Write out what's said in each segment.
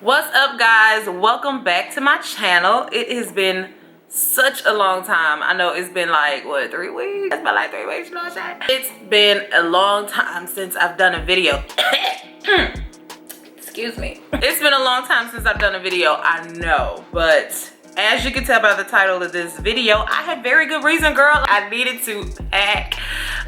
What's up, guys? Welcome back to my channel. It has been such a long time. I know it's been like, what, 3 weeks? It's been like 3 weeks, you know what I'm saying? It's been a long time since I've done a video. Excuse me. It's been a long time since I've done a video, I know, but as you can tell by the title of this video, I had very good reason, girl. I needed to pack.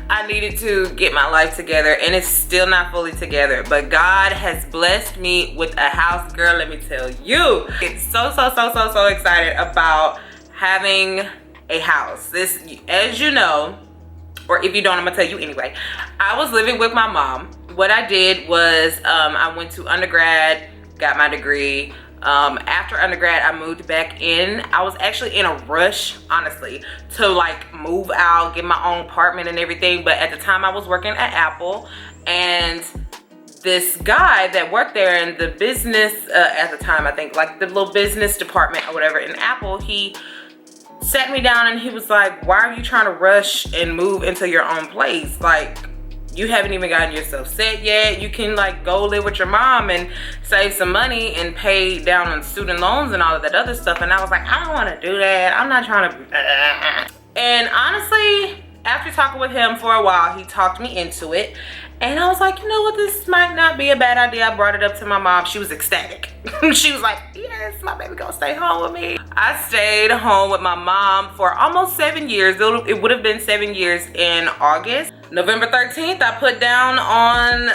I needed to get my life together, and it's still not fully together, but God has blessed me with a house, girl. Let me tell you, it's so excited about having a house. This, as you know, or if you don't, I'm gonna tell you anyway. I was living with my mom. What I did was I went to undergrad, got my degree. After undergrad, I moved back in. I was actually in a rush, honestly, to like move out, get my own apartment and everything. But at the time I was working at Apple, and this guy that worked there in the business, at the time, I think like the little business department or whatever in Apple, he sat me down and he was like, why are you trying to rush and move into your own place? Like, you haven't even gotten yourself set yet. You can like go live with your mom and save some money and pay down on student loans and all of that other stuff. And I was like, I don't want to do that. I'm not trying to. And honestly, after talking with him for a while, he talked me into it. And I was like, you know what, this might not be a bad idea. I brought it up to my mom. She was ecstatic. She was like, yes, my baby gonna stay home with me. I stayed home with my mom for almost 7 years. It would have been 7 years in August. November 13th, I put down on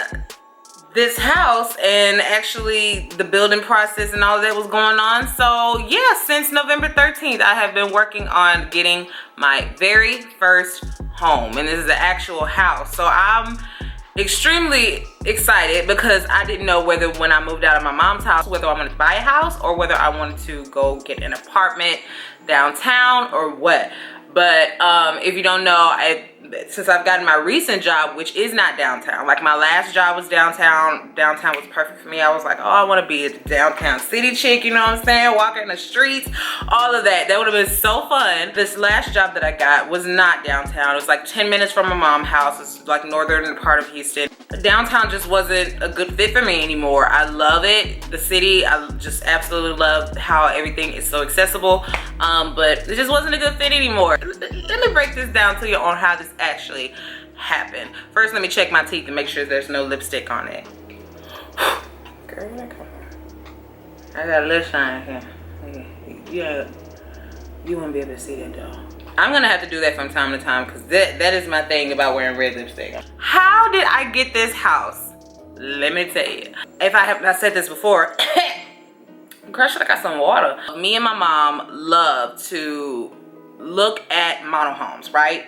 this house, and actually the building process and all of that was going on. So yeah, since November 13th, I have been working on getting my very first home, and this is the actual house. So I'm extremely excited because I didn't know whether when I moved out of my mom's house, whether I wanted to buy a house or whether I wanted to go get an apartment downtown or what. But if you don't know, since I've gotten my recent job, which is not downtown, like my last job was downtown. Downtown was perfect for me. I was like, oh, I want to be a downtown city chick, you know what I'm saying? Walking the streets, all of that. That would have been so fun. This last job that I got was not downtown. It was like 10 minutes from my mom's house. It's like northern part of Houston. Downtown just wasn't a good fit for me anymore. I love it. The city, I just absolutely love how everything is so accessible. But it just wasn't a good fit anymore. Let me break this down to you on how this actually happened. First, let me check my teeth and make sure there's no lipstick on it. Girl, I got a lip shine here. Yeah, you wouldn't be able to see that though. I'm gonna have to do that from time to time because that is my thing about wearing red lipstick. How did I get this house? Let me tell you. If I have not said this before, crush, I got some water. Me and my mom love to look at model homes, right?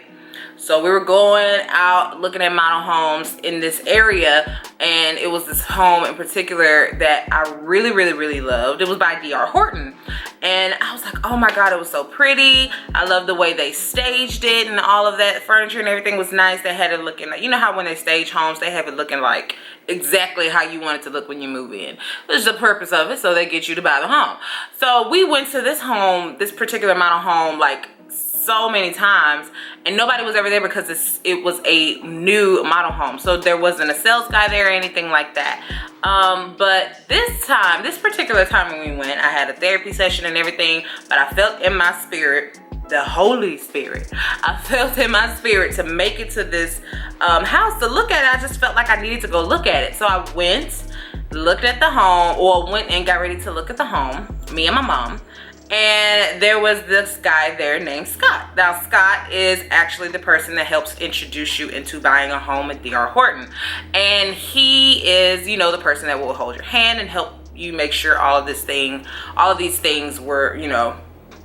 So we were going out looking at model homes in this area, and it was this home in particular that I really loved. It was by D.R. Horton, and I was like, oh my god, it was so pretty. I love the way they staged it and all of that. Furniture and everything was nice. They had it looking like, you know how when they stage homes, they have it looking like exactly how you want it to look when you move in. This is the purpose of it, so they get you to buy the home. So we went to this home, this particular model home, like so many times, and nobody was ever there because it was a new model home, so there wasn't a sales guy there or anything like that. But this particular time when we went, I had a therapy session and everything, but I felt in my spirit, the Holy Spirit, I felt in my spirit to make it to this house to look at it. I just felt like I needed to go look at it, so I went, looked at the home, or went and got ready to look at the home, me and my mom. And there was this guy there named Scott. Now, Scott is actually the person that helps introduce you into buying a home at D.R. Horton. And he is, you know, the person that will hold your hand and help you make sure all of these things were, you know,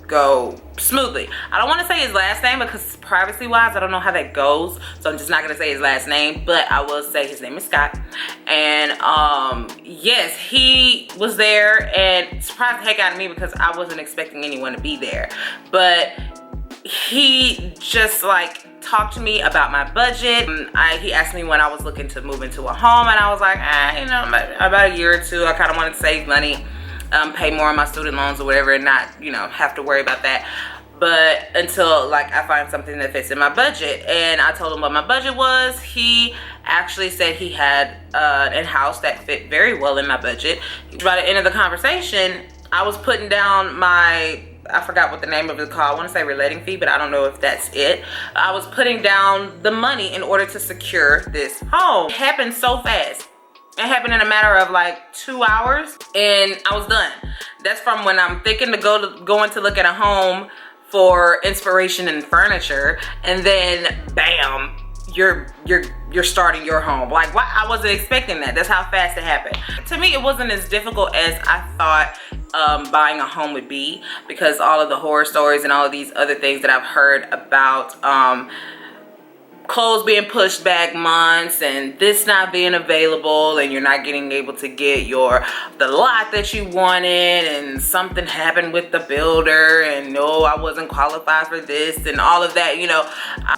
go smoothly. I don't want to say his last name because privacy wise, I don't know how that goes. So I'm just not going to say his last name, but I will say his name is Scott. And yes, he was there and surprised the heck out of me because I wasn't expecting anyone to be there. But he just like talked to me about my budget. He asked me when I was looking to move into a home, and I was like, you know, about a year or two, I kind of wanted to save money, pay more on my student loans or whatever, and not, you know, have to worry about that. but until like I find something that fits in my budget. And I told him what my budget was. He actually said he had a house that fit very well in my budget. By the end of the conversation, I was putting down my, I forgot what the name of it is called. I want to say relating fee, but I don't know if that's it. I was putting down the money in order to secure this home. It happened so fast. It happened in a matter of like 2 hours and I was done. That's from when I'm thinking to going to look at a home for inspiration and furniture, and then bam, you're starting your home. Like, what? I wasn't expecting that. That's how fast it happened. To me, it wasn't as difficult as I thought buying a home would be, because all of the horror stories and all of these other things that I've heard about, clothes being pushed back months and this not being available and you're not getting able to get the lot that you wanted, and something happened with the builder and no, I wasn't qualified for this and all of that. You know,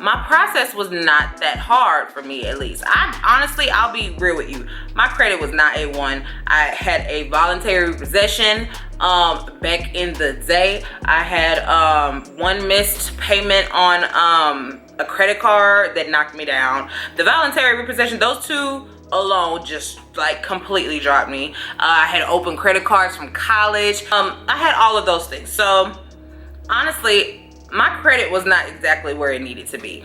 my process was not that hard for me, at least. Honestly, I'll be real with you, my credit was not A1. I had a voluntary possession back in the day. I had one missed payment on a credit card that knocked me down. The voluntary repossession, those two alone just like completely dropped me. I had open credit cards from college. I had all of those things. So honestly, my credit was not exactly where it needed to be.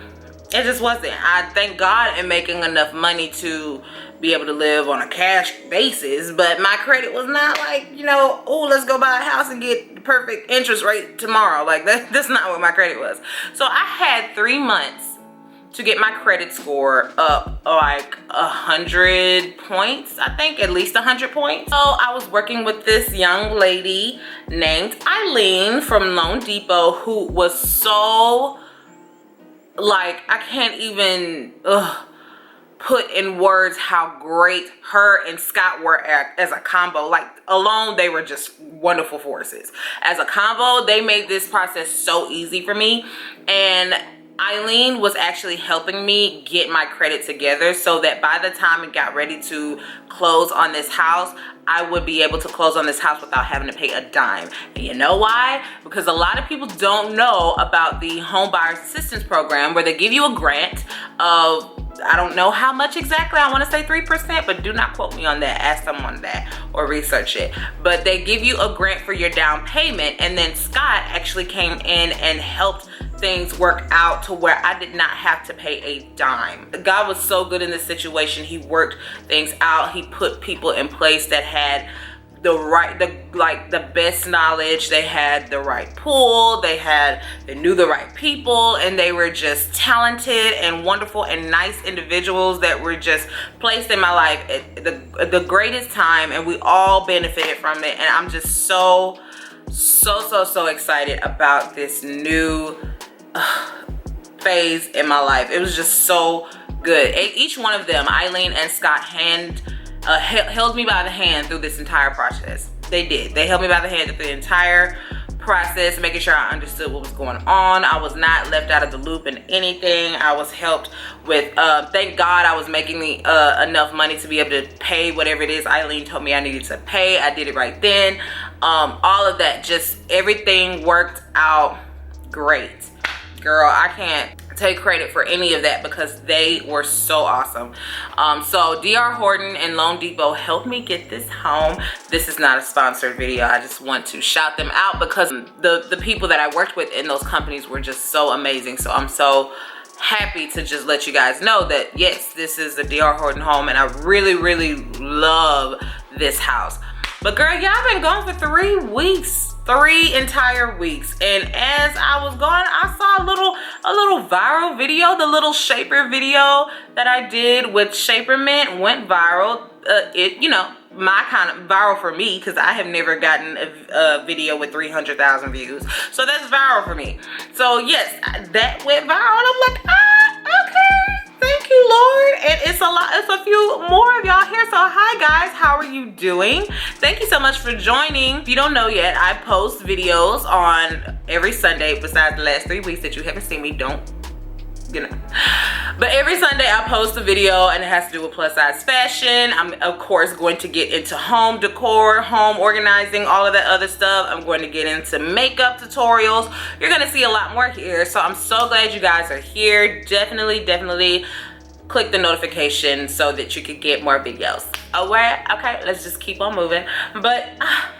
It just wasn't. I thank God am making enough money to be able to live on a cash basis, but my credit was not like, you know, oh, let's go buy a house and get the perfect interest rate tomorrow. Like that's not what my credit was. So I had 3 months to get my credit score up like 100 points, I think, at least 100 points. So I was working with this young lady named Eileen from Loan Depot, who was so, like, I can't even put in words how great her and Scott were as a combo. Like, alone, they were just wonderful forces. As a combo, they made this process so easy for me. And Eileen was actually helping me get my credit together so that by the time it got ready to close on this house, I would be able to close on this house without having to pay a dime. And you know why? Because a lot of people don't know about the Home Buyers Assistance Program, where they give you a grant of, I don't know how much exactly, I want to say 3%, but do not quote me on that. Ask someone that or research it. But they give you a grant for your down payment, and then Scott actually came in and helped things work out to where I did not have to pay a dime. God was so good in this situation. He worked things out. He put people in place that had the best knowledge. They had the right pool. They knew the right people, and they were just talented and wonderful and nice individuals that were just placed in my life at the greatest time, and we all benefited from it. And I'm just so excited about this new phase in my life. It was just so good. Each one of them, Eileen and Scott, held me by the hand through this entire process. They did. They held me by the hand through the entire process, making sure I understood what was going on. I was not left out of the loop in anything. I was helped with, thank God I was making enough money to be able to pay whatever it is Eileen told me I needed to pay. I did it right then. All of that, just everything worked out great. Girl, I can't take credit for any of that because they were so awesome. So DR Horton and Loan Depot helped me get this home. This is not a sponsored video. I just want to shout them out because the people that I worked with in those companies were just so amazing. So I'm so happy to just let you guys know that yes, this is the DR Horton home, and I really love this house. But girl, y'all been gone for 3 weeks. 3 entire weeks, and as I was gone, I saw a little viral video. The little shaper video that I did with Shaper Mint went viral. You know, my kind of viral for me, because I have never gotten a video with 300,000 views, so that's viral for me. So yes, that went viral, and I'm like, okay, thank you, Lord. And it's a few more of y'all here. So hi guys, how are you doing? Thank you so much for joining. If you don't know yet, I post videos on every Sunday besides the last 3 weeks that you haven't seen me. Don't you know. But every Sunday I post a video and it has to do with plus size fashion. I'm of course going to get into home decor, home organizing, all of that other stuff. I'm going to get into makeup tutorials. You're gonna see a lot more here. So I'm so glad you guys are here. Definitely click the notification so that you can get more videos. Okay, let's just keep on moving. But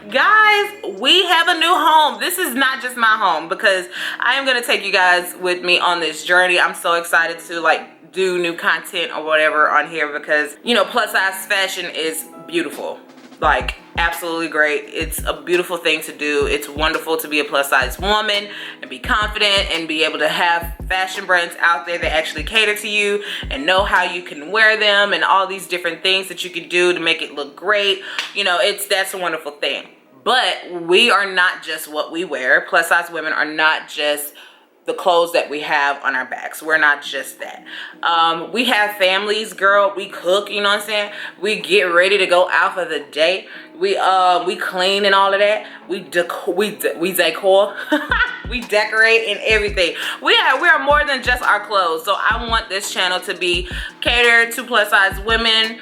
guys, we have a new home. This is not just my home, because I am gonna take you guys with me on this journey. I'm so excited to like do new content or whatever on here, because you know, plus size fashion is beautiful. Like, absolutely great. It's a beautiful thing to do. It's wonderful to be a plus size woman and be confident and be able to have fashion brands out there that actually cater to you and know how you can wear them and all these different things that you can do to make it look great. You know, that's a wonderful thing. But we are not just what we wear. Plus size women are not just the clothes that we have on our backs. We're not just that. We have families, girl. We cook, you know what I'm saying? We get ready to go out for the day. We clean and all of that. We decor. we decorate and everything. We are more than just our clothes. So I want this channel to be catered to plus size women,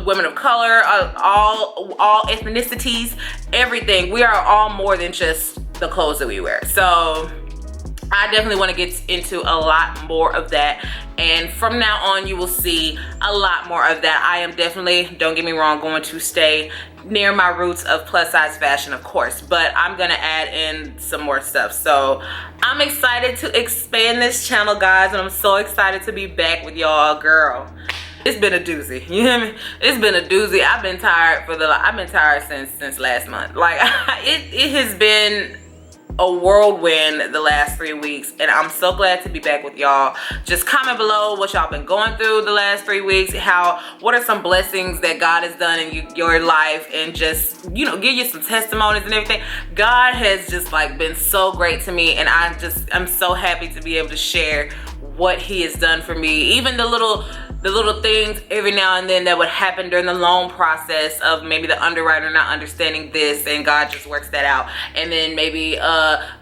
women of color, all ethnicities, everything. We are all more than just the clothes that we wear. So I definitely want to get into a lot more of that, and from now on you will see a lot more of that. I am definitely, don't get me wrong, going to stay near my roots of plus size fashion, of course, but I'm gonna add in some more stuff. So I'm excited to expand this channel, guys, and I'm so excited to be back with y'all. Girl, it's been a doozy, you hear me? It's been a doozy. I've been tired since last month. Like it has been a whirlwind the last 3 weeks, and I'm so glad to be back with y'all. Just comment below what y'all been going through the last 3 weeks. What are some blessings that God has done in your life, and just, you know, give you some testimonies and everything. God has just like been so great to me, and I'm so happy to be able to share what he has done for me. Even the little things every now and then that would happen during the loan process, of maybe the underwriter not understanding this and God just works that out. And then maybe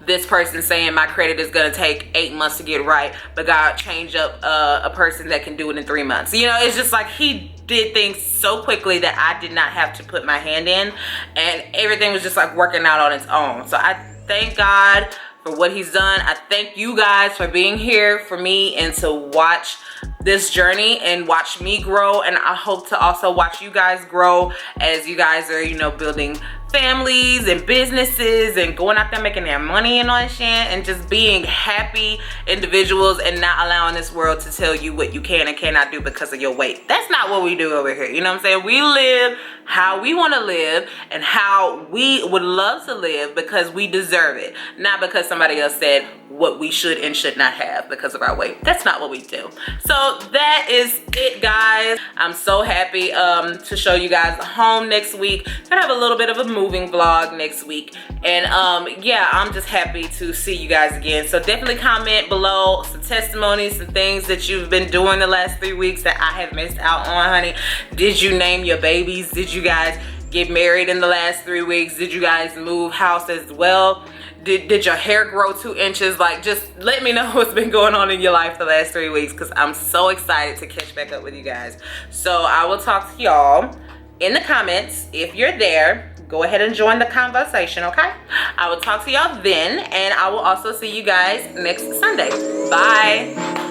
this person saying my credit is gonna take 8 months to get right, but God changed up a person that can do it in 3 months. You know, it's just like he did things so quickly that I did not have to put my hand in, and everything was just like working out on its own. So I thank God for what he's done. I thank you guys for being here for me and to watch this journey and watch me grow, and I hope to also watch you guys grow as you guys are, you know, building families and businesses and going out there making their money and all that shit, and just being happy individuals and not allowing this world to tell you what you can and cannot do because of your weight. That's not what we do over here, you know what I'm saying? We live how we want to live and how we would love to live because we deserve it, not because somebody else said what we should and should not have because of our weight. That's not what we do. So that is it, guys. I'm so happy to show you guys the home next week. Gonna have a little bit of a moving vlog next week, and yeah, I'm just happy to see you guys again. So definitely comment below some testimonies, some things that you've been doing the last 3 weeks that I have missed out on, honey. Did you name your babies? Did you guys get married in the last 3 weeks? Did you guys move house as well? Did your hair grow 2 inches? Like, just let me know what's been going on in your life the last 3 weeks, because I'm so excited to catch back up with you guys. So I will talk to y'all in the comments. If you're there, go ahead and join the conversation, okay? I will talk to y'all then, and I will also see you guys next Sunday. Bye.